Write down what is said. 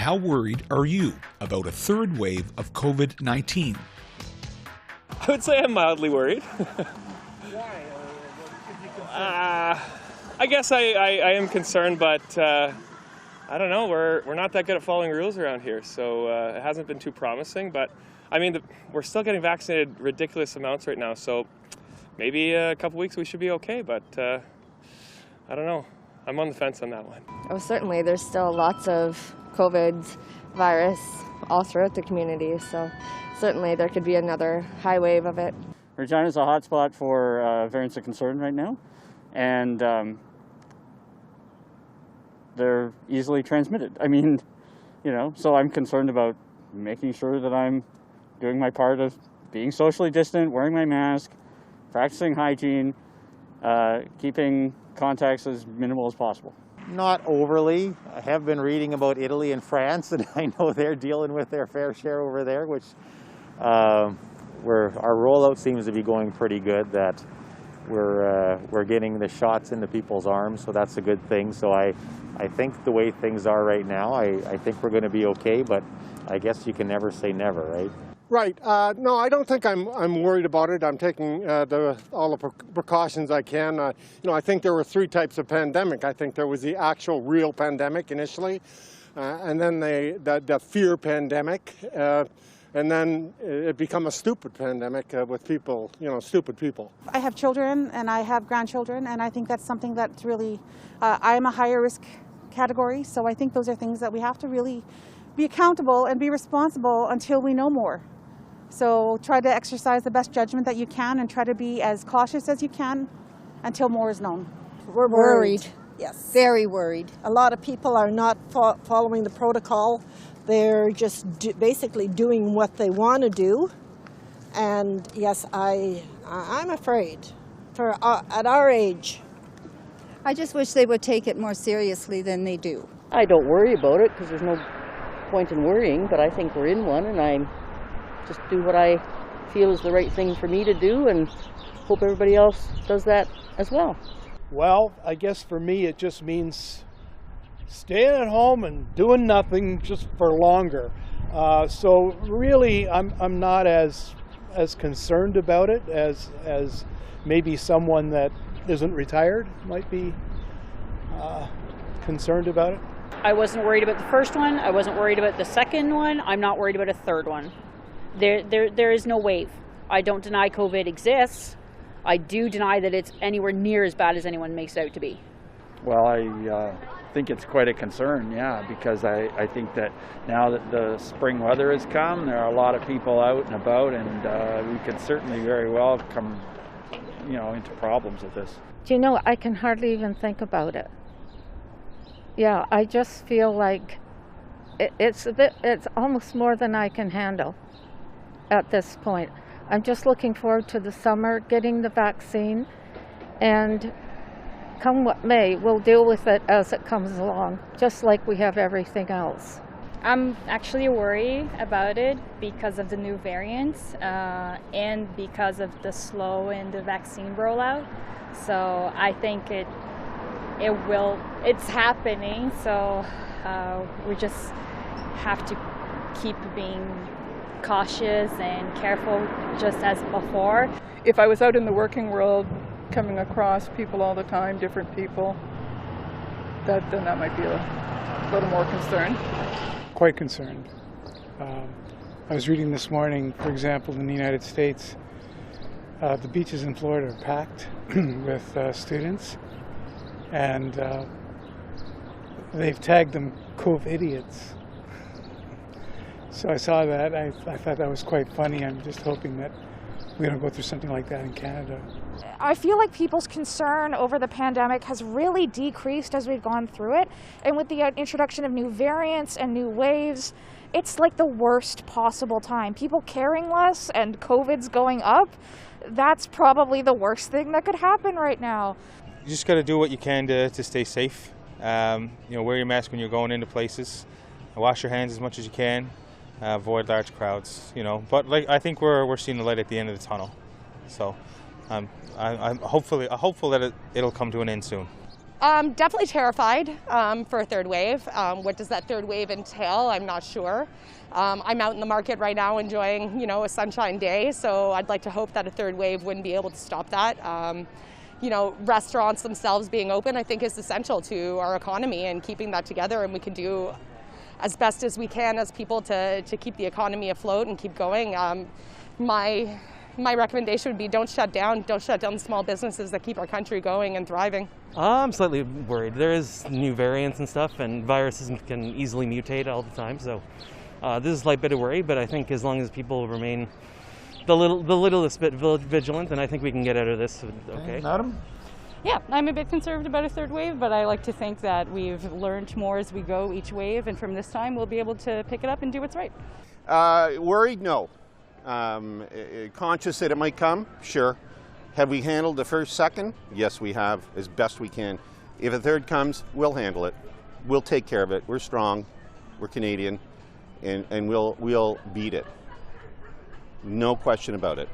how worried are you about a third wave of COVID-19? I would say I'm mildly worried. Why? I guess I am concerned, but I don't know. We're not that good at following rules around here, so it hasn't been too promising. But I mean, we're still getting vaccinated ridiculous amounts right now, so maybe a couple weeks we should be okay. But I don't know. I'm on the fence on that one. Oh, certainly. There's still lots of COVID virus all throughout the community, so certainly there could be another high wave of it. Regina is a hotspot for variants of concern right now, and they're easily transmitted. I mean, you know, so I'm concerned about making sure that I'm doing my part of being socially distant, wearing my mask, practicing hygiene, keeping contacts as minimal as possible. Not overly. I have been reading about Italy and France, and I know they're dealing with their fair share over there, which where our rollout seems to be going pretty good, that we're getting the shots into people's arms, so that's a good thing. So I think the way things are right now, I think we're going to be okay, but I guess you can never say never, right? Right. No, I don't think I'm worried about it. I'm taking all the precautions I can. You know, I think there were three types of pandemic. I think there was the actual real pandemic initially, and then the fear pandemic, and then it become a stupid pandemic with people, you know, stupid people. I have children and I have grandchildren, and I think that's something that's really, I'm a higher risk category, so I think those are things that we have to really be accountable and be responsible until we know more. So try to exercise the best judgment that you can and try to be as cautious as you can until more is known. We're worried. Yes. Very worried. A lot of people are not following the protocol. They're just basically doing what they want to do. And yes, I'm afraid for at our age. I just wish they would take it more seriously than they do. I don't worry about it because there's no point in worrying, but I think we're in one, and I just do what I feel is the right thing for me to do and hope everybody else does that as well. Well, I guess for me it just means staying at home and doing nothing just for longer. So really I'm not as concerned about it as maybe someone that isn't retired might be concerned about it. I wasn't worried about the first one. I wasn't worried about the second one. I'm not worried about a third one. There is no wave. I don't deny COVID exists. I do deny that it's anywhere near as bad as anyone makes it out to be. Well, I think it's quite a concern, yeah, because I think that now that the spring weather has come, there are a lot of people out and about, and we could certainly very well come, you know, into problems with this. Do you know, I can hardly even think about it. Yeah, I just feel like it's almost more than I can handle at this point. I'm just looking forward to the summer, getting the vaccine, and come what may, we'll deal with it as it comes along, just like we have everything else. I'm actually worried about it because of the new variants and because of the slow in the vaccine rollout. So I think it's happening, so we just have to keep being cautious and careful just as before. If I was out in the working world coming across people all the time, different people, then that might be a little more concerned. Quite concerned. I was reading this morning, for example, in the United States, the beaches in Florida are packed with students, and they've tagged them COVID-idiots. So I saw that. I thought that was quite funny. I'm just hoping that we don't go through something like that in Canada. I feel like people's concern over the pandemic has really decreased as we've gone through it. And with the introduction of new variants and new waves, it's like the worst possible time. People caring less and COVID's going up, that's probably the worst thing that could happen right now. You just got to do what you can to stay safe. You know, wear your mask when you're going into places. Wash your hands as much as you can. Avoid large crowds, you know. But like, I think we're seeing the light at the end of the tunnel. So I'm hopeful that it'll come to an end soon. Definitely terrified for a third wave. What does that third wave entail? I'm not sure. I'm out in the market right now enjoying, a sunshine day, so I'd like to hope that a third wave wouldn't be able to stop that. Restaurants themselves being open, I think, is essential to our economy and keeping that together, and we can do as best as we can as people to keep the economy afloat and keep going. My recommendation would be don't shut down the small businesses that keep our country going and thriving. I'm slightly worried. There is new variants and stuff, and viruses can easily mutate all the time, so this is a slight bit of worry, but I think as long as people remain the littlest bit vigilant, then I think we can get out of this okay. Adam? Yeah, I'm a bit concerned about a third wave, but I like to think that we've learned more as we go each wave, and from this time we'll be able to pick it up and do what's right. Worried? No. Conscious that it might come? Sure. Have we handled the first, second? Yes, we have, as best we can. If a third comes, we'll handle it. We'll take care of it. We're strong. We're Canadian, and we'll beat it. No question about it.